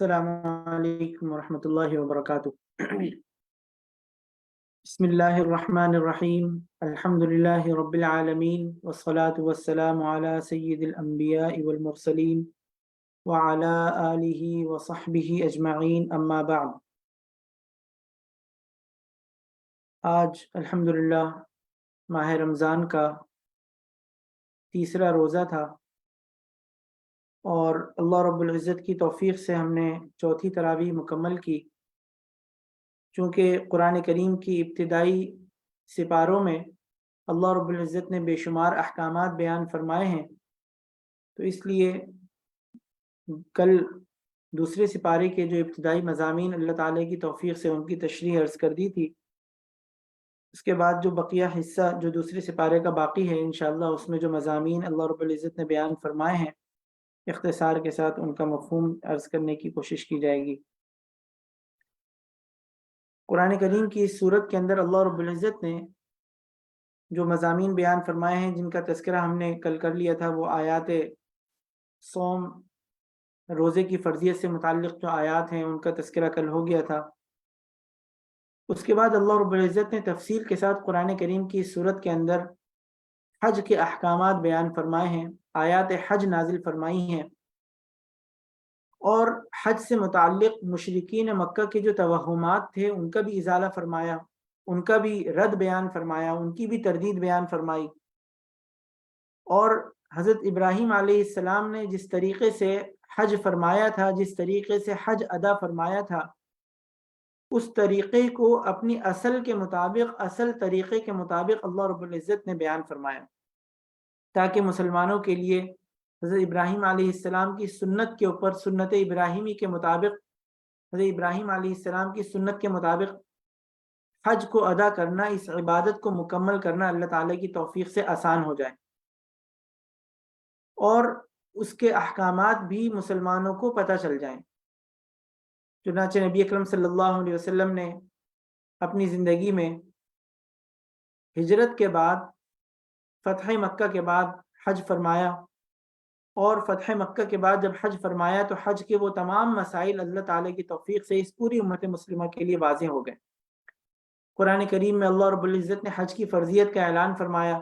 السلام علیکم ورحمۃ اللہ وبرکاتہ۔ بسم اللہ الرحمن الرحیم، الحمد للہ رب العالمین، والصلاة والسلام علی سید الانبیاء والمرسلین وعلی آلہ وصحبہ اجمعین، اما بعد۔ آج الحمدللہ ماہ رمضان کا تیسرا روزہ تھا، اور اللہ رب العزت کی توفیق سے ہم نے چوتھی تراویح مکمل کی۔ چونکہ قرآن کریم کی ابتدائی سپاروں میں اللہ رب العزت نے بے شمار احکامات بیان فرمائے ہیں، تو اس لیے کل دوسرے سپارے کے جو ابتدائی مضامین اللہ تعالیٰ کی توفیق سے ان کی تشریح عرض کر دی تھی۔ اس کے بعد جو بقیہ حصہ جو دوسرے سپارے کا باقی ہے، انشاءاللہ اس میں جو مضامین اللہ رب العزت نے بیان فرمائے ہیں، اختصار کے ساتھ ان کا مفہوم عرض کرنے کی کوشش کی جائے گی۔ قرآن کریم کی اس صورت کے اندر اللہ رب العزت نے جو مضامین بیان فرمائے ہیں، جن کا تذکرہ ہم نے کل کر لیا تھا، وہ آیات صوم، روزے کی فرضیت سے متعلق جو آیات ہیں ان کا تذکرہ کل ہو گیا تھا۔ اس کے بعد اللہ رب العزت نے تفصیل کے ساتھ قرآن کریم کی اس صورت کے اندر حج کے احکامات بیان فرمائے ہیں، آیات حج نازل فرمائی ہیں، اور حج سے متعلق مشرکین مکہ کے جو توہمات تھے ان کا بھی ازالہ فرمایا، ان کا بھی رد بیان فرمایا، ان کی بھی تردید بیان فرمائی۔ اور حضرت ابراہیم علیہ السلام نے جس طریقے سے حج فرمایا تھا، جس طریقے سے حج ادا فرمایا تھا، اس طریقے کو اپنی اصل کے مطابق، اصل طریقے کے مطابق اللہ رب العزت نے بیان فرمایا، تاکہ مسلمانوں کے لیے حضرت ابراہیم علیہ السلام کی سنت کے اوپر، سنت ابراہیمی کے مطابق، حضرت ابراہیم علیہ السلام کی سنت کے مطابق حج کو ادا کرنا، اس عبادت کو مکمل کرنا اللہ تعالیٰ کی توفیق سے آسان ہو جائے، اور اس کے احکامات بھی مسلمانوں کو پتہ چل جائیں۔ چنانچہ نبی اکرم صلی اللہ علیہ وسلم نے اپنی زندگی میں ہجرت کے بعد، فتح مکہ کے بعد حج فرمایا، اور فتح مکہ کے بعد جب حج فرمایا تو حج کے وہ تمام مسائل اللہ تعالیٰ کی توفیق سے اس پوری امت مسلمہ کے لیے واضح ہو گئے۔ قرآن کریم میں اللہ رب العزت نے حج کی فرضیت کا اعلان فرمایا۔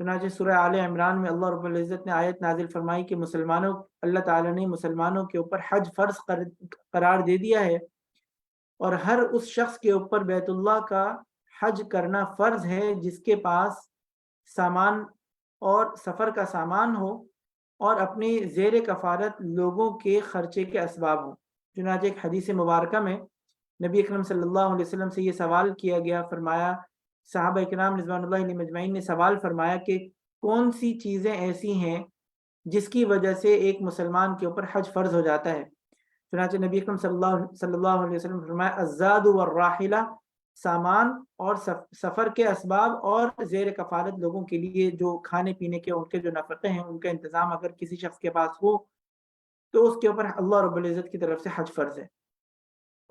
چنانچہ سورہ آل عمران میں اللہ رب العزت نے آیت نازل فرمائی کہ مسلمانوں، اللہ تعالیٰ نے مسلمانوں کے اوپر حج فرض قرار دے دیا ہے، اور ہر اس شخص کے اوپر بیت اللہ کا حج کرنا فرض ہے جس کے پاس سامان اور سفر کا سامان ہو، اور اپنی زیر کفالت لوگوں کے خرچے کے اسباب ہوں۔ چنانچہ ایک حدیث مبارکہ میں نبی اکرم صلی اللہ علیہ وسلم سے یہ سوال کیا گیا، فرمایا، صحابہ کرام رضوان اللہ علیہم اجمعین نے سوال فرمایا کہ کون سی چیزیں ایسی ہیں جس کی وجہ سے ایک مسلمان کے اوپر حج فرض ہو جاتا ہے؟ چنانچہ نبی اکرم صلی اللہ علیہ وسلم نے فرمایا، الزاد والراحلہ، سامان اور سفر کے اسباب، اور زیر کفالت لوگوں کے لیے جو کھانے پینے کے ان کے جو نفقے ہیں ان کا انتظام اگر کسی شخص کے پاس ہو تو اس کے اوپر اللہ رب العزت کی طرف سے حج فرض ہے۔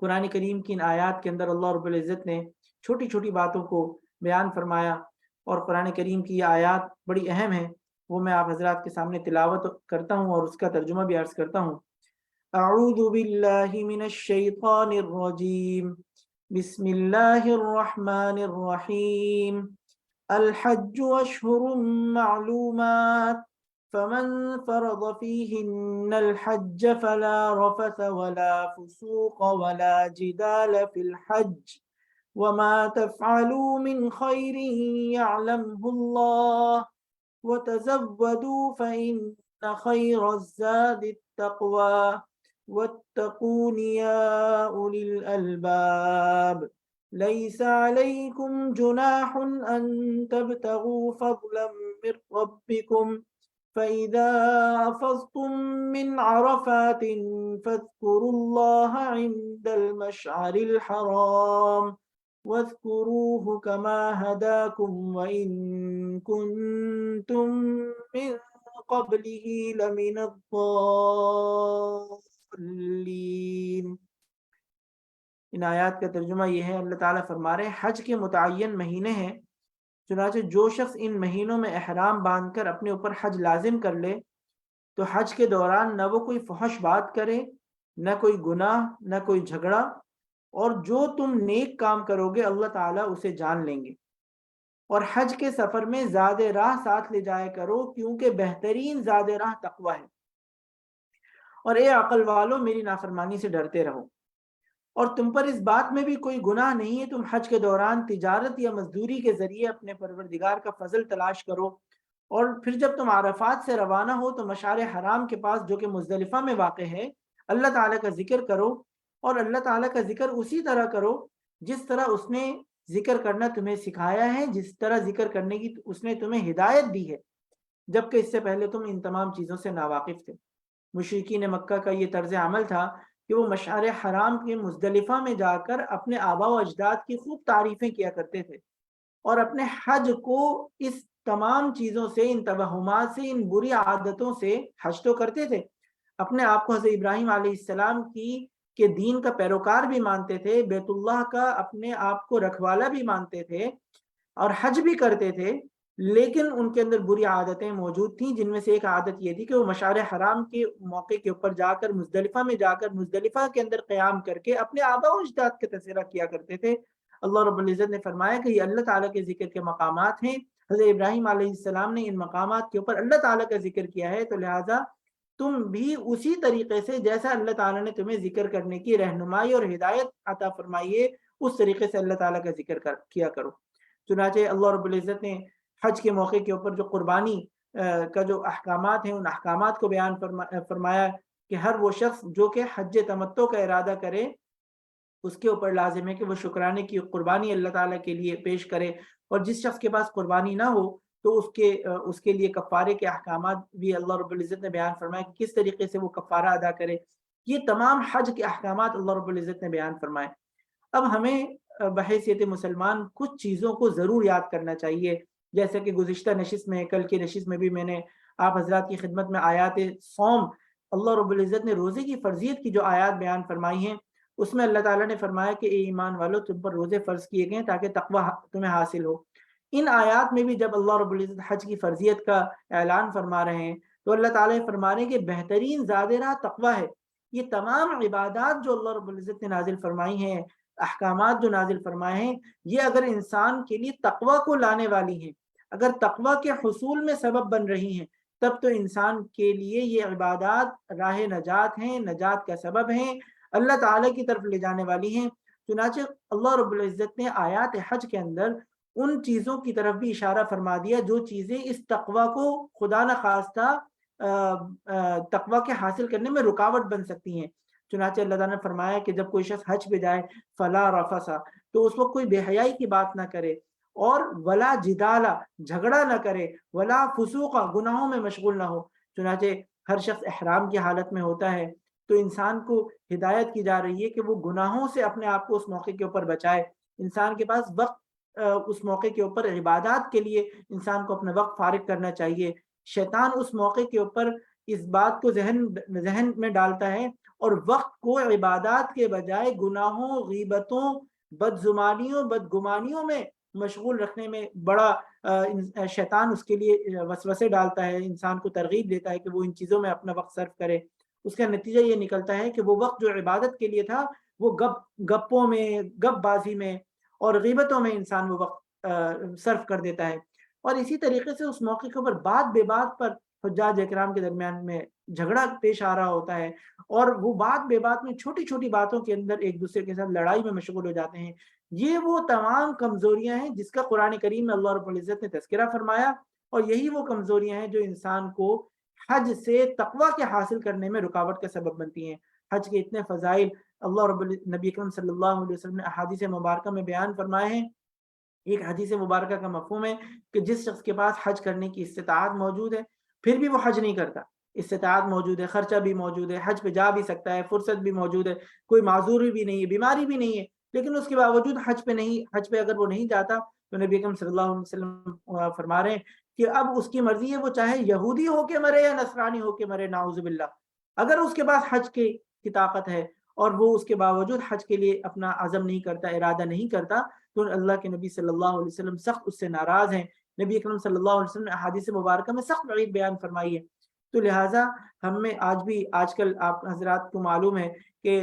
قرآن کریم کی ان آیات کے اندر اللہ رب العزت نے چھوٹی چھوٹی باتوں کو بیان فرمایا، اور قرآن کریم کی یہ آیات بڑی اہم ہیں، وہ میں آپ حضرات کے سامنے تلاوت کرتا ہوں اور اس کا ترجمہ بھی عرض کرتا ہوں۔ اعوذ باللہ من الشیطان الرجیم، بسم اللہ الرحمن الرحیم۔ الحج اشہر معلومات، فمن فرض فيهن الحج فلا رفث ولا فسوق ولا جدال في الحج، وما تفعلوا من خير يعلمه الله، وتزودوا فإن خير الزاد التقوى، واتقون يا أولي الألباب، ليس عليكم جناح أن تبتغوا فضلا من ربكم، فإذا أفضتم من عرفات فاذكروا الله عند المشعر الحرام، واذكروه كما هداكم وإن كنتم من قبله لمن الضالين۔ ان آیات کا ترجمہ یہ ہے، اللہ تعالیٰ فرما رہے ہیں حج کے متعین مہینے ہیں، چنانچہ جو شخص ان مہینوں میں احرام باندھ کر اپنے اوپر حج لازم کر لے تو حج کے دوران نہ وہ کوئی فحش بات کرے، نہ کوئی گناہ، نہ کوئی جھگڑا، اور جو تم نیک کام کرو گے اللہ تعالیٰ اسے جان لیں گے۔ اور حج کے سفر میں زاد راہ ساتھ لے جایا کرو، کیونکہ بہترین زاد راہ تقوی ہے۔ اور اے عقل والو، میری نافرمانی سے ڈرتے رہو، اور تم پر اس بات میں بھی کوئی گناہ نہیں ہے تم حج کے دوران تجارت یا مزدوری کے ذریعے اپنے پروردگار کا فضل تلاش کرو، اور پھر جب تم عرفات سے روانہ ہو تو مشعر حرام کے پاس جو کہ مزدلفہ میں واقع ہے اللہ تعالیٰ کا ذکر کرو، اور اللہ تعالیٰ کا ذکر اسی طرح کرو جس طرح اس نے ذکر کرنا تمہیں سکھایا ہے، جس طرح ذکر کرنے کی اس نے تمہیں ہدایت دی ہے، جبکہ اس سے پہلے تم ان تمام چیزوں سے ناواقف تھے۔ مشرکین مکہ کا یہ طرز عمل تھا کہ وہ مشعر حرام کے مزدلفہ میں جا کر اپنے آبا و اجداد کی خوب تعریفیں کیا کرتے تھے، اور اپنے حج کو اس تمام چیزوں سے، ان توہمات سے، ان بری عادتوں سے حج تو کرتے تھے، اپنے آپ کو حضرت ابراہیم علیہ السلام کے دین کا پیروکار بھی مانتے تھے، بیت اللہ کا اپنے آپ کو رکھوالا بھی مانتے تھے، اور حج بھی کرتے تھے، لیکن ان کے اندر بری عادتیں موجود تھیں، جن میں سے ایک عادت یہ تھی کہ وہ مشعر حرام کے موقع کے اوپر جا کر مزدلفہ میں جا کر مزدلفہ کے اندر قیام کر کے اپنے آبا و اجداد کا تذکرہ کیا کرتے تھے۔ اللہ رب العزت نے فرمایا کہ یہ اللہ تعالیٰ کے ذکر کے مقامات ہیں، حضرت ابراہیم علیہ السلام نے ان مقامات کے اوپر اللہ تعالیٰ کا ذکر کیا ہے، تو لہٰذا تم بھی اسی طریقے سے جیسا اللہ تعالیٰ نے تمہیں ذکر کرنے کی رہنمائی اور ہدایت عطا فرمائی ہے اس طریقے سے اللہ تعالیٰ کا ذکر کیا کرو۔ چنانچہ اللہ رب العزت نے حج کے موقع کے اوپر جو قربانی کا جو احکامات ہیں ان احکامات کو بیان فرمایا کہ ہر وہ شخص جو کہ حج تمتع کا ارادہ کرے اس کے اوپر لازم ہے کہ وہ شکرانے کی قربانی اللہ تعالیٰ کے لیے پیش کرے، اور جس شخص کے پاس قربانی نہ ہو تو اس کے لیے کفارے کے احکامات بھی اللہ رب العزت نے بیان فرمایا کہ کس طریقے سے وہ کفارہ ادا کرے۔ یہ تمام حج کے احکامات اللہ رب العزت نے بیان فرمائے۔ اب ہمیں بحیثیت مسلمان کچھ چیزوں کو ضرور یاد کرنا چاہیے، جیسے کہ گزشتہ نشست میں، کل کی نشست میں بھی میں نے آپ حضرات کی خدمت میں آیات صوم، اللہ رب العزت نے روزے کی فرضیت کی جو آیات بیان فرمائی ہیں اس میں اللہ تعالیٰ نے فرمایا کہ اے ایمان والو تم پر روزے فرض کیے گئے تاکہ تقوی تمہیں حاصل ہو۔ ان آیات میں بھی جب اللہ رب العزت حج کی فرضیت کا اعلان فرما رہے ہیں تو اللہ تعالیٰ فرما رہے ہیں کہ بہترین زاد راہ تقوی ہے۔ یہ تمام عبادات جو اللہ رب العزت نے نازل فرمائی ہیں، احکامات جو نازل فرمائے ہیں، یہ اگر انسان کے لیے تقوی کو لانے والی ہیں، اگر تقوی کے حصول میں سبب بن رہی ہیں، تب تو انسان کے لیے یہ عبادات راہ نجات ہیں، نجات کا سبب ہیں، اللہ تعالیٰ کی طرف لے جانے والی ہیں۔ چنانچہ اللہ رب العزت نے آیات حج کے اندر ان چیزوں کی طرف بھی اشارہ فرما دیا جو چیزیں اس تقوی کو خدا نخواستہ تقوی کے حاصل کرنے میں رکاوٹ بن سکتی ہیں۔ چنانچہ اللہ تعالیٰ نے فرمایا کہ جب کوئی شخص حج پہ جائے فلا رفث، تو اس وقت کوئی بے حیائی کی بات نہ کرے، اور ولا جدالا، جھگڑا نہ کرے، ولا فسوق، گناہوں میں مشغول نہ ہو۔ چنانچہ ہر شخص احرام کی حالت میں ہوتا ہے تو انسان کو ہدایت کی جا رہی ہے کہ وہ گناہوں سے اپنے آپ کو اس موقع کے اوپر بچائے۔ انسان کے پاس وقت اس موقع کے اوپر عبادات کے لیے انسان کو اپنا وقت فارغ کرنا چاہیے۔ شیطان اس موقع کے اوپر اس بات کو ذہن میں ڈالتا ہے اور وقت کو عبادات کے بجائے گناہوں، غیبتوں، بدزمانیوں، بدگمانیوں میں مشغول رکھنے میں بڑا شیطان اس کے لیے وسوسے ڈالتا ہے، انسان کو ترغیب دیتا ہے کہ وہ ان چیزوں میں اپنا وقت صرف کرے۔ اس کا نتیجہ یہ نکلتا ہے کہ وہ وقت جو عبادت کے لیے تھا وہ گپوں میں، گپ بازی میں اور غیبتوں میں انسان وہ وقت صرف کر دیتا ہے۔ اور اسی طریقے سے اس موقع کے اوپر بات بے بات پر حجاج اکرام کے درمیان میں جھگڑا پیش آ رہا ہوتا ہے، اور وہ بات بے بات میں چھوٹی چھوٹی باتوں کے اندر ایک دوسرے کے ساتھ لڑائی میں مشغول ہو جاتے ہیں۔ یہ وہ تمام کمزوریاں ہیں جس کا قرآن کریم میں اللہ رب العزت نے تذکرہ فرمایا، اور یہی وہ کمزوریاں ہیں جو انسان کو حج سے تقوی کے حاصل کرنے میں رکاوٹ کا سبب بنتی ہیں۔ حج کے اتنے فضائل اللہ نبی اکرم صلی اللہ علیہ وسلم نے احادیث مبارکہ میں بیان فرمائے ہیں۔ ایک حدیث مبارکہ کا مفہوم ہے کہ جس شخص کے پاس حج کرنے کی استطاعت موجود ہے پھر بھی وہ حج نہیں کرتا، استطاعت موجود ہے، خرچہ بھی موجود ہے، حج پہ جا بھی سکتا ہے، فرصت بھی موجود ہے، کوئی معذوری بھی نہیں ہے، بیماری بھی نہیں ہے، لیکن اس کے باوجود حج پہ اگر وہ نہیں جاتا تو نبی اکرم صلی اللہ علیہ وسلم فرما رہے ہیں کہ اب اس کی مرضی ہے، وہ چاہے یہودی ہو کے مرے یا نصرانی ہو کے مرے، نعوذ باللہ، اگر اس کے پاس حج کی طاقت ہے اور وہ اس کے باوجود حج کے لیے اپنا عزم نہیں کرتا، ارادہ نہیں کرتا، تو اللہ کے نبی صلی اللہ علیہ وسلم سخت اس سے ناراض ہیں۔ نبی اکرم صلی اللہ علیہ وسلم نے احادیث مبارکہ میں سخت وعید بیان فرمائی ہے۔ تو لہٰذا ہم میں آج کل آپ حضرات کو معلوم ہے کہ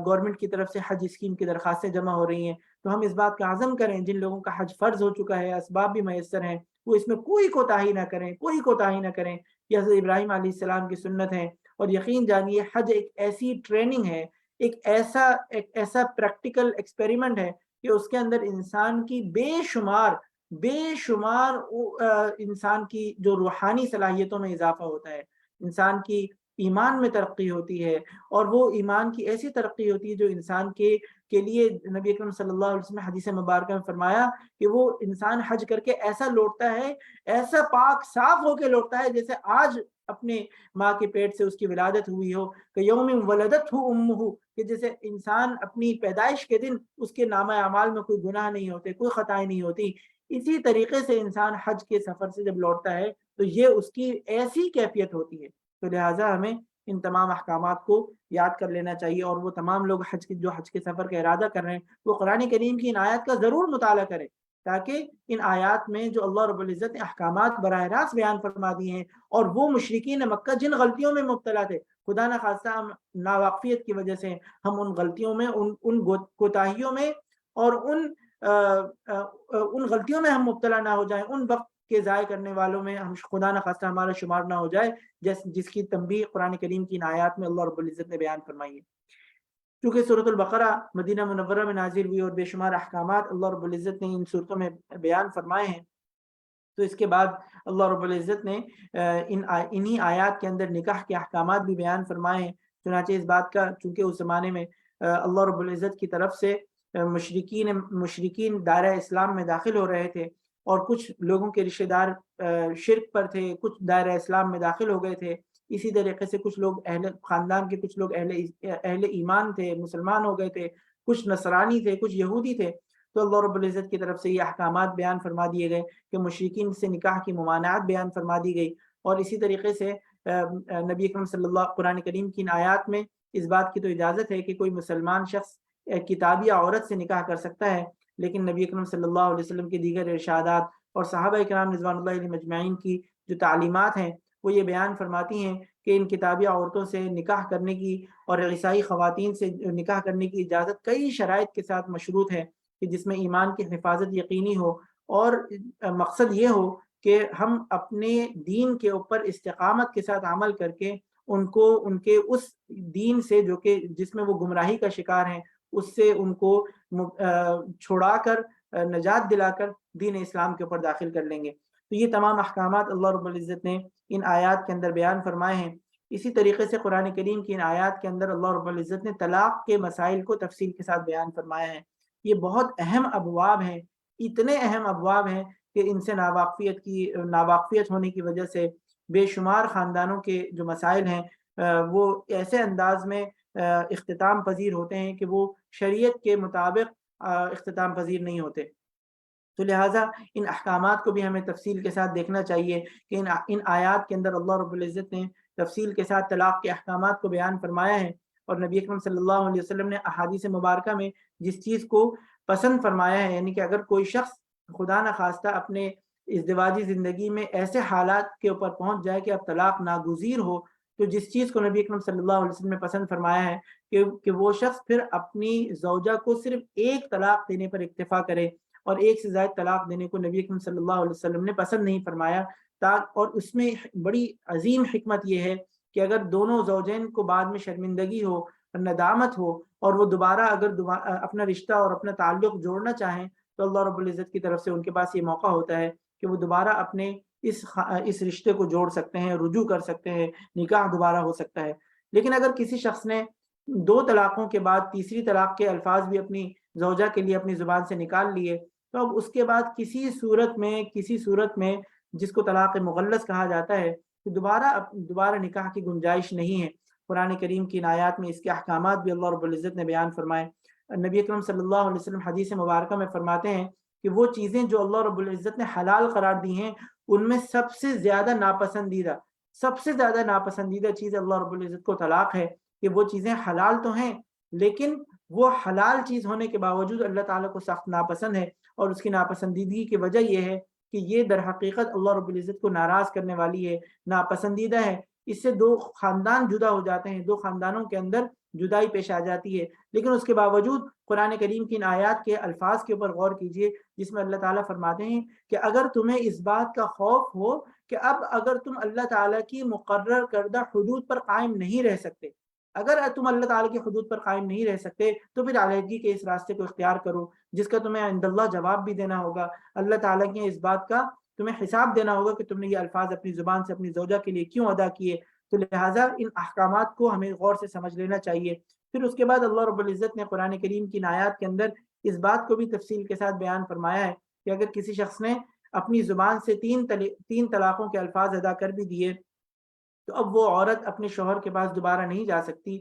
گورنمنٹ کی طرف سے حج اسکیم کی درخواستیں جمع ہو رہی ہیں، تو ہم اس بات کا عزم کریں، جن لوگوں کا حج فرض ہو چکا ہے، اسباب بھی میسر ہیں، وہ اس میں کوئی کوتاہی نہ کریں، کوئی کوتاہی نہ کریں۔ یہ حضرت ابراہیم علیہ السلام کی سنت ہے، اور یقین جانیے حج ایک ایسی ٹریننگ ہے، ایک ایسا پریکٹیکل ایکسپیریمنٹ ہے کہ اس کے اندر انسان کی بے شمار انسان کی جو روحانی صلاحیتوں میں اضافہ ہوتا ہے، انسان کی ایمان میں ترقی ہوتی ہے، اور وہ ایمان کی ایسی ترقی ہوتی ہے جو انسان کے لیے نبی اکرم صلی اللہ علیہ وسلم نے حدیث مبارکہ میں فرمایا کہ وہ انسان حج کر کے ایسا لوٹتا ہے، ایسا پاک صاف ہو کے لوٹتا ہے جیسے آج اپنے ماں کے پیٹ سے اس کی ولادت ہوئی ہو، کہ یوم ولدت ہو امہ، کہ جیسے انسان اپنی پیدائش کے دن اس کے نامہ اعمال میں کوئی گناہ نہیں ہوتے، کوئی خطائیں نہیں ہوتی، اسی طریقے سے انسان حج کے سفر سے جب لوٹتا ہے تو یہ اس کی ایسی کیفیت ہوتی ہے۔ تو لہٰذا ہمیں ان تمام احکامات کو یاد کر لینا چاہیے، اور وہ تمام لوگ جو حج کے سفر کا ارادہ کر رہے ہیں وہ قرآن کریم کی ان آیات کا ضرور مطالعہ کریں، تاکہ ان آیات میں جو اللہ رب العزت نے احکامات براہ راست بیان فرما دیے ہیں، اور وہ مشرکین مکہ جن غلطیوں میں مبتلا تھے، خدا نہ خواستہ ہم ناواقفیت کی وجہ سے ہم ان غلطیوں میں، ان کوتاہیوں میں اور ان غلطیوں میں ہم مبتلا نہ ہو جائیں، ان وقت کے ضائع کرنے والوں میں ہم خدا نہ خواستہ ہمارا شمار نہ ہو جائے، جس کی تنبیہ قرآن کریم کی ان آیات میں اللہ رب العزت نے بیان فرمائی ہے۔ چونکہ سورۃ البقرہ مدینہ منورہ میں نازل ہوئی اور بے شمار احکامات اللہ رب العزت نے ان صورتوں میں بیان فرمائے ہیں، تو اس کے بعد اللہ رب العزت نے انہی آیات کے اندر نکاح کے احکامات بھی بیان فرمائے ہیں۔ چنانچہ اس بات کا، چونکہ اس زمانے میں اللہ رب العزت کی طرف سے مشرکین دائرہ اسلام میں داخل ہو رہے تھے، اور کچھ لوگوں کے رشتہ دار شرک پر تھے، کچھ دائرہ اسلام میں داخل ہو گئے تھے، اسی طریقے سے کچھ لوگ خاندان کے کچھ لوگ اہل ایمان تھے، مسلمان ہو گئے تھے، کچھ نصرانی تھے، کچھ یہودی تھے، تو اللہ رب العزت کی طرف سے یہ احکامات بیان فرما دیے گئے کہ مشرکین سے نکاح کی ممانعت بیان فرما دی گئی، اور اسی طریقے سے نبی اکرم صلی اللہ قرآن کریم کی ان آیات میں اس بات کی تو اجازت ہے کہ کوئی مسلمان شخص کتابی عورت سے نکاح کر سکتا ہے، لیکن نبی اکرم صلی اللہ علیہ وسلم کے دیگر ارشادات اور صحابہ کرام رضوان اللہ علیہم اجمعین کی جو تعلیمات ہیں وہ یہ بیان فرماتی ہیں کہ ان کتابی عورتوں سے نکاح کرنے کی اور عیسائی خواتین سے نکاح کرنے کی اجازت کئی شرائط کے ساتھ مشروط ہے، کہ جس میں ایمان کی حفاظت یقینی ہو، اور مقصد یہ ہو کہ ہم اپنے دین کے اوپر استقامت کے ساتھ عمل کر کے ان کے اس دین سے جو کہ جس میں وہ گمراہی کا شکار ہیں، اس سے ان کو چھڑا کر، نجات دلا کر دین اسلام کے اوپر داخل کر لیں گے۔ تو یہ تمام احکامات اللہ رب العزت نے ان آیات کے اندر بیان فرمائے ہیں۔ اسی طریقے سے قرآن کریم کی ان آیات کے اندر اللہ رب العزت نے طلاق کے مسائل کو تفصیل کے ساتھ بیان فرمایا ہے۔ یہ بہت اہم ابواب ہیں، اتنے اہم ابواب ہیں کہ ان سے ناواقفیت ہونے کی وجہ سے بے شمار خاندانوں کے جو مسائل ہیں وہ ایسے انداز میں اختتام پذیر ہوتے ہیں کہ وہ شریعت کے مطابق اختتام پذیر نہیں ہوتے۔ تو لہٰذا ان احکامات کو بھی ہمیں تفصیل کے ساتھ دیکھنا چاہیے کہ ان آیات کے اندر اللہ رب العزت نے تفصیل کے ساتھ طلاق کے احکامات کو بیان فرمایا ہے، اور نبی اکرم صلی اللہ علیہ وسلم نے احادیث مبارکہ میں جس چیز کو پسند فرمایا ہے، یعنی کہ اگر کوئی شخص خدا نخواستہ اپنے ازدواجی زندگی میں ایسے حالات کے اوپر پہنچ جائے کہ اب طلاق ناگزیر ہو، تو جس چیز کو نبی اکرم صلی اللہ علیہ وسلم نے پسند فرمایا ہے کہ وہ شخص پھر اپنی زوجہ کو صرف ایک طلاق دینے پر اکتفا کرے، اور ایک سے زائد طلاق دینے کو نبی اکرم صلی اللہ علیہ وسلم نے پسند نہیں فرمایا۔ اور اس میں بڑی عظیم حکمت یہ ہے کہ اگر دونوں زوجین کو بعد میں شرمندگی ہو، ندامت ہو، اور وہ دوبارہ اگر اپنا رشتہ اور اپنا تعلق جوڑنا چاہیں، تو اللہ رب العزت کی طرف سے ان کے پاس یہ موقع ہوتا ہے کہ وہ دوبارہ اپنے اس رشتے کو جوڑ سکتے ہیں، رجوع کر سکتے ہیں، نکاح دوبارہ ہو سکتا ہے۔ لیکن اگر کسی شخص نے 2 طلاقوں کے بعد تیسری طلاق کے الفاظ بھی اپنی زوجہ کے لیے اپنی زبان سے نکال لیے، تو اب اس کے بعد کسی صورت میں جس کو طلاق مغلظ کہا جاتا ہے، کہ دوبارہ نکاح کی گنجائش نہیں ہے۔ قرآن کریم کی ان آیات میں اس کے احکامات بھی اللہ رب العزت نے بیان فرمائے۔ نبی اکرم صلی اللہ علیہ وسلم حدیث مبارکہ میں فرماتے ہیں کہ وہ چیزیں جو اللہ رب العزت نے حلال قرار دی ہیں، ان میں سب سے زیادہ ناپسندیدہ چیز اللہ رب العزت کو طلاق ہے، کہ وہ چیزیں حلال تو ہیں لیکن وہ حلال چیز ہونے کے باوجود اللہ تعالیٰ کو سخت ناپسند ہے، اور اس کی ناپسندیدگی کی وجہ یہ ہے کہ یہ در حقیقت اللہ رب العزت کو ناراض کرنے والی ہے، ناپسندیدہ ہے۔ اس سے 2 خاندان جدا ہو جاتے ہیں، 2 خاندانوں کے اندر جدائی پیش آ جاتی ہے، لیکن اس کے باوجود قرآن کریم کی ان آیات کے الفاظ کے اوپر غور کیجئے، جس میں اللہ تعالیٰ فرماتے ہیں کہ اگر تمہیں اس بات کا خوف ہو کہ اب اگر تم اللہ تعالیٰ کی مقرر کردہ حدود پر قائم نہیں رہ سکتے، اگر تم اللہ تعالیٰ کی حدود پر قائم نہیں رہ سکتے، تو پھر علیحدگی کے اس راستے کو اختیار کرو، جس کا تمہیں عند اللہ جواب بھی دینا ہوگا، اللہ تعالیٰ کے اس بات کا تمہیں حساب دینا ہوگا کہ تم نے یہ الفاظ اپنی زبان سے اپنی زوجہ کے لیے کیوں ادا کیے۔ تو لہٰذا ان احکامات کو ہمیں غور سے سمجھ لینا چاہیے۔ پھر اس کے بعد اللہ رب العزت نے قرآن کریم کی ان آیات کے اندر اس بات کو بھی تفصیل کے ساتھ بیان فرمایا ہے کہ اگر کسی شخص نے اپنی زبان سے 3 طلاقوں کے الفاظ ادا کر بھی دیے، تو اب وہ عورت اپنے شوہر کے پاس دوبارہ نہیں جا سکتی۔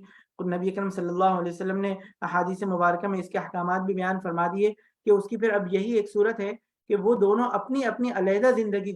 نبی اکرم صلی اللہ علیہ وسلم نے احادیث مبارکہ میں اس کے احکامات بھی بیان فرما دیے کہ اس کی پھر اب یہی ایک صورت ہے کہ وہ دونوں اپنی اپنی علیحدہ زندگی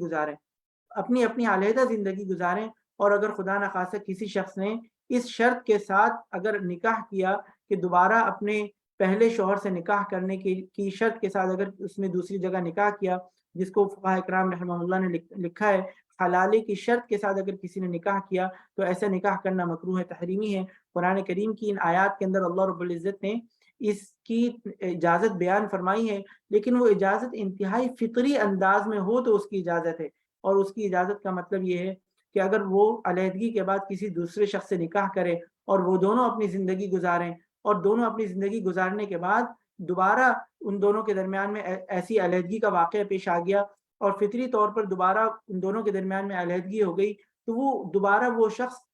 گزاریں، اور اگر خدا نخواستہ کسی شخص نے اس شرط کے ساتھ اگر نکاح کیا کہ دوبارہ اپنے پہلے شوہر سے نکاح کرنے کی شرط کے ساتھ اگر اس نے دوسری جگہ نکاح کیا، جس کو فقہاء اکرام رحمہ اللہ نے لکھا ہے حلالے کی شرط کے ساتھ اگر کسی نے نکاح کیا، تو ایسا نکاح کرنا مکروہ ہے، تحریمی ہے۔ قرآن کریم کی ان آیات کے اندر اللہ رب العزت نے اس کی اجازت بیان فرمائی ہے، لیکن وہ اجازت انتہائی فطری انداز میں ہو تو اس کی اجازت ہے، اور اس کی اجازت کا مطلب یہ ہے کہ اگر وہ علیحدگی کے بعد کسی دوسرے شخص سے نکاح کرے اور وہ دونوں اپنی زندگی گزاریں، اور دونوں اپنی زندگی گزارنے کے بعد دوبارہ ان دونوں کے درمیان میں ایسی علیحدگی کا واقعہ پیش آ گیا اور فطری طور پر دوبارہ ان دونوں کے درمیان میں علیحدگی ہو گئی، تو وہ دوبارہ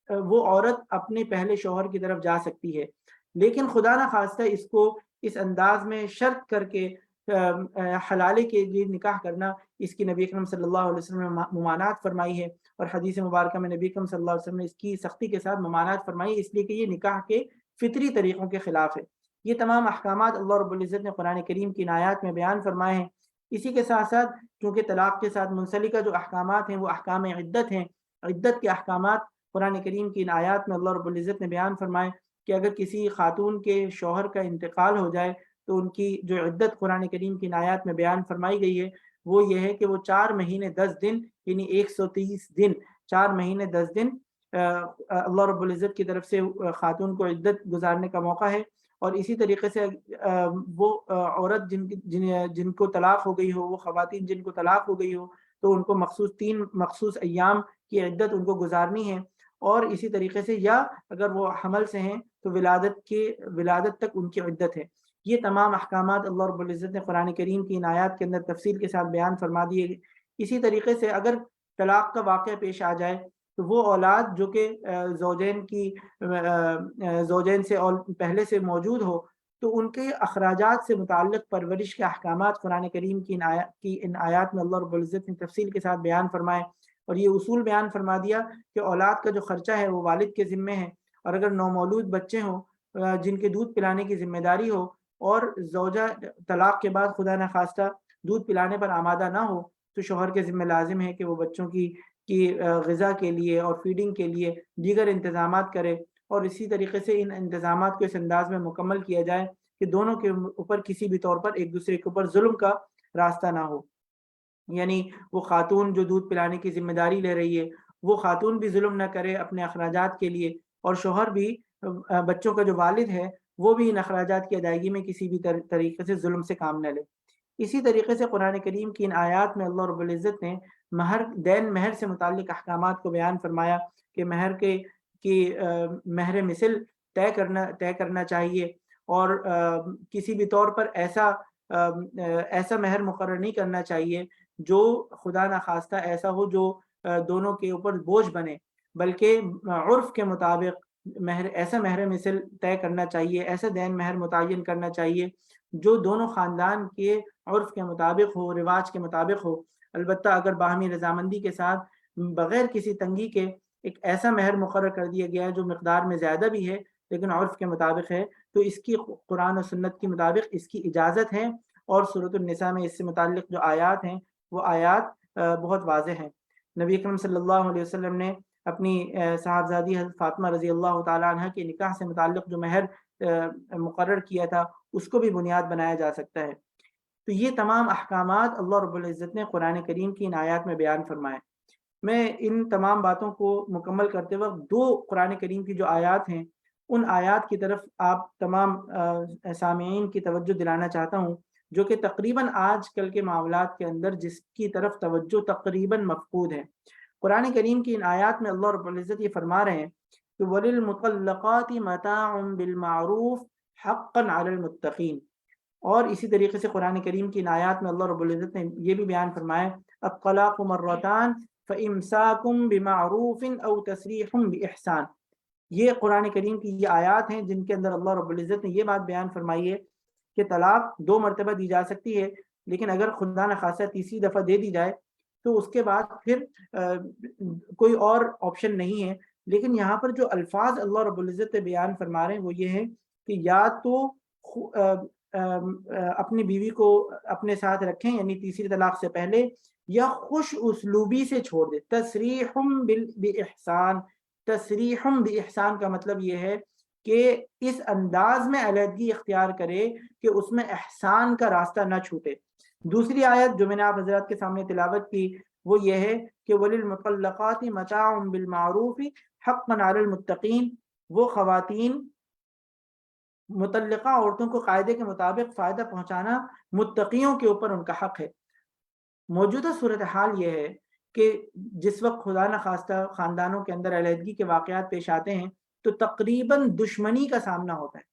وہ عورت اپنے پہلے شوہر کی طرف جا سکتی ہے۔ لیکن خدا نخواستہ اس کو اس انداز میں شرط کر کے حلالے کے لیے نکاح کرنا، اس کی نبی اکرم صلی اللہ علیہ وسلم نے ممانعت فرمائی ہے، اور حدیث مبارکہ میں نبی اکرم صلی اللہ علیہ وسلم نے اس کی سختی کے ساتھ ممانعت فرمائی، اس لیے کہ یہ نکاح کے فطری طریقوں کے خلاف ہے۔ یہ تمام احکامات اللہ رب العزت نے قرآن کریم کی آیات میں بیان فرمائے ہیں۔ اسی کے ساتھ ساتھ چونکہ طلاق کے ساتھ منسلکہ جو احکامات ہیں وہ احکام عدت ہیں، عدت کے احکامات قرآن کریم کی آیات میں اللہ رب العزت نے بیان فرمائے کہ اگر کسی خاتون کے شوہر کا انتقال ہو جائے تو ان کی جو عدت قرآن کریم کی آیات میں بیان فرمائی گئی ہے وہ یہ ہے کہ وہ 4 مہینے 10 دن یعنی 130 دن 4 مہینے 10 دن اللہ رب العزت کی طرف سے خاتون کو عدت گزارنے کا موقع ہے۔ اور اسی طریقے سے وہ عورت جن کو طلاق ہو گئی ہو، وہ خواتین جن کو طلاق ہو گئی ہو، تو ان کو مخصوص ایام کی عدت ان کو گزارنی ہے۔ اور اسی طریقے سے یا اگر وہ حمل سے ہیں تو ولادت تک ان کی عدت ہے۔ یہ تمام احکامات اللہ رب العزت نے قرآن کریم کی ان آیات کے اندر تفصیل کے ساتھ بیان فرما دیے۔ اسی طریقے سے اگر طلاق کا واقعہ پیش آ جائے تو وہ اولاد جو کہ زوجین سے پہلے سے موجود ہو، تو ان کے اخراجات سے متعلق پرورش کے احکامات قرآن کریم کی ان آیات میں اللہ رب العزت نے تفصیل کے ساتھ بیان فرمائے، اور یہ اصول بیان فرما دیا کہ اولاد کا جو خرچہ ہے وہ والد کے ذمے ہے، اور اگر نومولود بچے ہوں جن کے دودھ پلانے کی ذمہ داری ہو اور زوجہ طلاق کے بعد خدا نخواستہ دودھ پلانے پر آمادہ نہ ہو، تو شوہر کے ذمہ لازم ہے کہ وہ بچوں کی غذا کے لیے اور فیڈنگ کے لیے دیگر انتظامات کرے، اور اسی طریقے سے ان انتظامات کو اس انداز میں مکمل کیا جائے کہ دونوں کے اوپر کسی بھی طور پر ایک دوسرے کے اوپر ظلم کا راستہ نہ ہو. یعنی وہ خاتون جو دودھ پلانے کی ذمہ داری لے رہی ہے وہ خاتون بھی ظلم نہ کرے اپنے اخراجات کے لیے، اور شوہر بھی بچوں کا جو والد ہے وہ بھی ان اخراجات کی ادائیگی میں کسی بھی طریقے سے ظلم سے کام نہ لے. اسی طریقے سے قرآن کریم کی ان آیات میں اللہ رب العزت نے مہر سے متعلق احکامات کو بیان فرمایا کہ مہر کی مہر مثل طے کرنا چاہیے، اور کسی بھی طور پر ایسا مہر مقرر نہیں کرنا چاہیے جو خدا نخواستہ ایسا ہو جو دونوں کے اوپر بوجھ بنے، بلکہ عرف کے مطابق ایسا مہر مثل طے کرنا چاہیے، ایسا دین مہر متعین کرنا چاہیے جو دونوں خاندان کے عرف کے مطابق ہو، رواج کے مطابق ہو. البتہ اگر باہمی رضامندی کے ساتھ بغیر کسی تنگی کے ایک ایسا مہر مقرر کر دیا گیا ہے جو مقدار میں زیادہ بھی ہے لیکن عرف کے مطابق ہے، تو اس کی قرآن و سنت کے مطابق اس کی اجازت ہے، اور سورۃ النساء میں اس سے متعلق جو آیات ہیں وہ آیات بہت واضح ہیں. نبی اکرم صلی اللہ علیہ وسلم نے اپنی صاحبزادی حضرت فاطمہ رضی اللہ تعالیٰ عنہ کے نکاح سے متعلق جو مہر مقرر کیا تھا اس کو بھی بنیاد بنایا جا سکتا ہے. تو یہ تمام احکامات اللہ رب العزت نے قرآن کریم کی ان آیات میں بیان فرمائے. میں ان تمام باتوں کو مکمل کرتے وقت دو قرآن کریم کی جو آیات ہیں ان آیات کی طرف آپ تمام سامعین کی توجہ دلانا چاہتا ہوں، جو کہ تقریباً آج کل کے معاملات کے اندر جس کی طرف توجہ تقریباً مفقود ہے. قرآن کریم کی ان آیات میں اللہ رب العزت یہ فرما رہے ہیں کہ وَلِلْمُطَلَّقَاتِ مَتَاعٌ بِالْمَعْرُوفِ حَقًّا عَلَى الْمُتَّقِينَ. اور اسی طریقے سے قرآن کریم کی ان آیات میں اللہ رب العزت نے یہ بھی بیان فرمایا الطلاق مرتان فإمساكم بمعروف أو تسريح بإحسان. یہ قرآن کریم کی یہ آیات ہیں جن کے اندر اللہ رب العزت نے یہ بات بیان فرمائی ہے کہ طلاق 2 مرتبہ دی جا سکتی ہے، لیکن اگر خدا نخواستہ تیسری دفعہ دے دی جائے تو اس کے بعد پھر کوئی اور آپشن نہیں ہے. لیکن یہاں پر جو الفاظ اللہ رب العزت بیان فرما رہے ہیں وہ یہ ہے کہ یا تو اپنی بیوی کو اپنے ساتھ رکھیں یعنی تیسری طلاق سے پہلے، یا خوش اسلوبی سے چھوڑ دے. تصریحم باحسان کا مطلب یہ ہے کہ اس انداز میں علیحدگی اختیار کرے کہ اس میں احسان کا راستہ نہ چھوٹے. دوسری آیت جو میں نے آپ حضرات کے سامنے تلاوت کی وہ یہ ہے کہ وَلِلْمُطَلَّقَاتِ مَتَاعٌ بِالْمَعْرُوفِ حَقًّا عَلَى الْمُتَّقِينَ. وہ خواتین متعلقہ عورتوں کو قاعدے کے مطابق فائدہ پہنچانا متقیوں کے اوپر ان کا حق ہے. موجودہ صورتحال یہ ہے کہ جس وقت خدا نخواستہ خاندانوں کے اندر علیحدگی کے واقعات پیش آتے ہیں تو تقریباً دشمنی کا سامنا ہوتا ہے.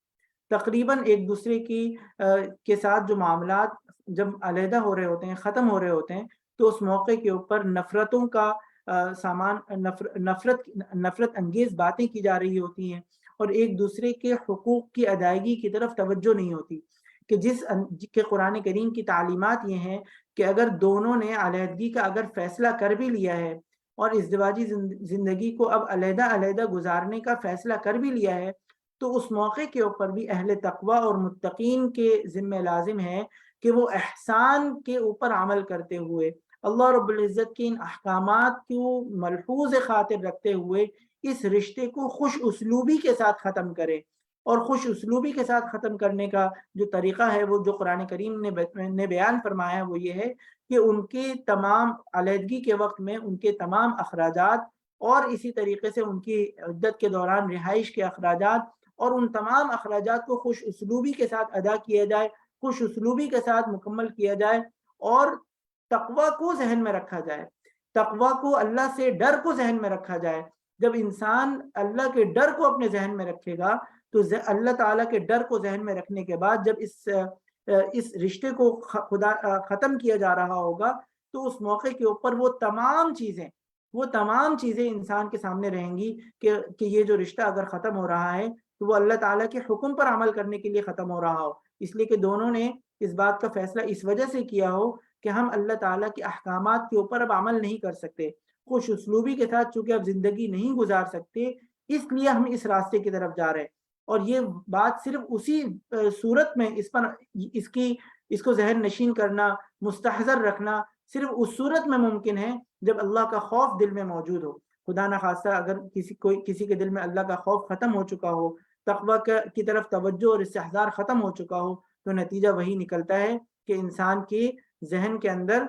تقریباً ایک دوسرے کے ساتھ جو معاملات جب علیحدہ ہو رہے ہوتے ہیں، ختم ہو رہے ہوتے ہیں، تو اس موقع کے اوپر نفرتوں کا نفرت انگیز باتیں کی جا رہی ہوتی ہیں، اور ایک دوسرے کے حقوق کی ادائیگی کی طرف توجہ نہیں ہوتی. کہ قرآن کریم کی تعلیمات یہ ہیں کہ اگر دونوں نے علیحدگی کا اگر فیصلہ کر بھی لیا ہے اور ازدواجی زندگی کو اب علیحدہ گزارنے کا فیصلہ کر بھی لیا ہے، تو اس موقع کے اوپر بھی اہل تقوی اور متقین کے ذمہ لازم ہے کہ وہ احسان کے اوپر عمل کرتے ہوئے اللہ رب العزت کے ان احکامات کو ملحوظ خاطر رکھتے ہوئے اس رشتے کو خوش اسلوبی کے ساتھ ختم کرے. اور خوش اسلوبی کے ساتھ ختم کرنے کا جو طریقہ ہے وہ جو قرآن کریم نے بیان فرمایا ہے وہ یہ ہے کہ ان کے تمام علیحدگی کے وقت میں ان کے تمام اخراجات اور اسی طریقے سے ان کی عدت کے دوران رہائش کے اخراجات اور ان تمام اخراجات کو خوش اسلوبی کے ساتھ ادا کیا جائے، خوش اسلوبی کے ساتھ مکمل کیا جائے، اور تقوی کو ذہن میں رکھا جائے، تقوی کو اللہ سے ڈر کو ذہن میں رکھا جائے. جب انسان اللہ کے ڈر کو اپنے ذہن میں رکھے گا تو اللہ تعالیٰ کے ڈر کو ذہن میں رکھنے کے بعد جب اس رشتے کو ختم کیا جا رہا ہوگا تو اس موقع کے اوپر وہ تمام چیزیں انسان کے سامنے رہیں گی کہ یہ جو رشتہ اگر ختم ہو رہا ہے تو وہ اللہ تعالیٰ کے حکم پر عمل کرنے کے لیے ختم ہو رہا ہو، اس لیے کہ دونوں نے اس بات کا فیصلہ اس وجہ سے کیا ہو کہ ہم اللہ تعالیٰ کے احکامات کے اوپر اب عمل نہیں کر سکتے، خوش اسلوبی کے ساتھ چونکہ اب زندگی نہیں گزار سکتے، اس لیے ہم اس راستے کی طرف جا رہے ہیں. اور یہ بات صرف اسی صورت میں اس کو ذہن نشین کرنا، مستحضر رکھنا صرف اس صورت میں ممکن ہے جب اللہ کا خوف دل میں موجود ہو. خدا نخواستہ اگر کسی کے دل میں اللہ کا خوف ختم ہو چکا ہو، تقوی کی طرف توجہ اور استحضار ختم ہو چکا ہو، تو نتیجہ وہی نکلتا ہے کہ انسان کی ذہن کے اندر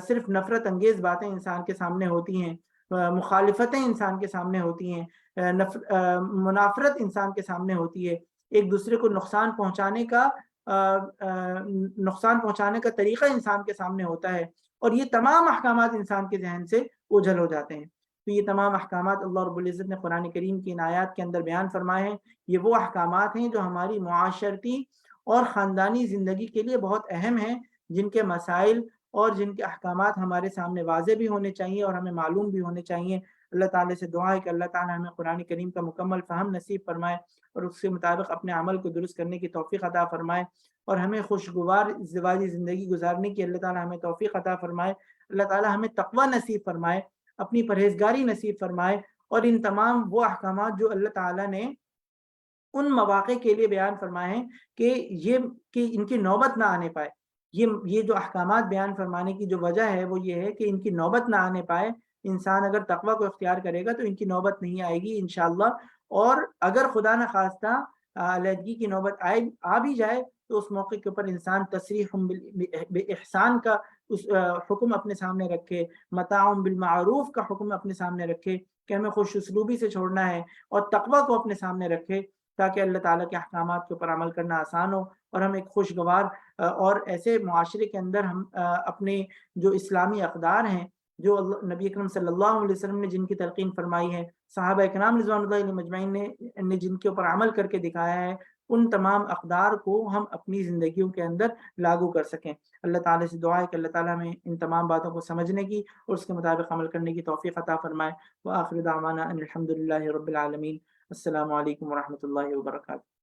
صرف نفرت انگیز باتیں انسان کے سامنے ہوتی ہیں، مخالفتیں انسان کے سامنے ہوتی ہیں، منافرت انسان کے سامنے ہوتی ہے، ایک دوسرے کو نقصان پہنچانے کا طریقہ انسان کے سامنے ہوتا ہے، اور یہ تمام احکامات انسان کے ذہن سے اوجھل ہو جاتے ہیں۔ تو یہ تمام احکامات اللہ رب العزت نے قرآن کریم کی ان آیات کے اندر بیان فرمائے ہیں۔ یہ وہ احکامات ہیں جو ہماری معاشرتی اور خاندانی زندگی کے لیے بہت اہم ہیں، جن کے مسائل اور جن کے احکامات ہمارے سامنے واضح بھی ہونے چاہیے اور ہمیں معلوم بھی ہونے چاہیے۔ اللہ تعالیٰ سے دعا ہے کہ اللہ تعالیٰ ہمیں قرآن کریم کا مکمل فہم نصیب فرمائے اور اس کے مطابق اپنے عمل کو درست کرنے کی توفیق عطا فرمائے، اور ہمیں خوشگوار ازدواجی زندگی گزارنے کی اللہ تعالیٰ ہمیں توفیق عطا فرمائے۔ اللہ تعالیٰ ہمیں تقوی نصیب فرمائے، اپنی پرہیزگاری نصیب فرمائے، اور ان تمام وہ احکامات جو اللہ تعالیٰ نے ان مواقع کے لیے بیان فرمائے ہیں کہ ان کی نوبت نہ آنے پائے۔ یہ جو احکامات بیان فرمانے کی جو وجہ ہے وہ یہ ہے کہ ان کی نوبت نہ آنے پائے۔ انسان اگر تقوی کو اختیار کرے گا تو ان کی نوبت نہیں آئے گی انشاءاللہ، اور اگر خدا نخواستہ علیحدگی کی نوبت آ بھی جائے تو اس موقع کے اوپر انسان تصریح بالاحسان کا اس حکم اپنے سامنے رکھے، متاع بالمعروف کا حکم اپنے سامنے رکھے کہ ہمیں خوش اسلوبی سے چھوڑنا ہے، اور تقوی کو اپنے سامنے رکھے تاکہ اللہ تعالیٰ کے احکامات کے اوپر عمل کرنا آسان ہو، اور ہم ایک خوشگوار اور ایسے معاشرے کے اندر ہم اپنے جو اسلامی اقدار ہیں، جو نبی اکرم صلی اللہ علیہ وسلم نے جن کی تلقین فرمائی ہے، صحابہ کرام رضوان اللہ علیہم اجمعین نے جن کے اوپر عمل کر کے دکھایا ہے، ان تمام اقدار کو ہم اپنی زندگیوں کے اندر لاگو کر سکیں۔ اللہ تعالیٰ سے دعا ہے کہ اللہ تعالیٰ ہمیں ان تمام باتوں کو سمجھنے کی اور اس کے مطابق عمل کرنے کی توفیق عطا فرمائے۔ وآخر دعوانا ان الحمد للہ رب العالمین۔ السلام علیکم ورحمۃ اللہ وبرکاتہ۔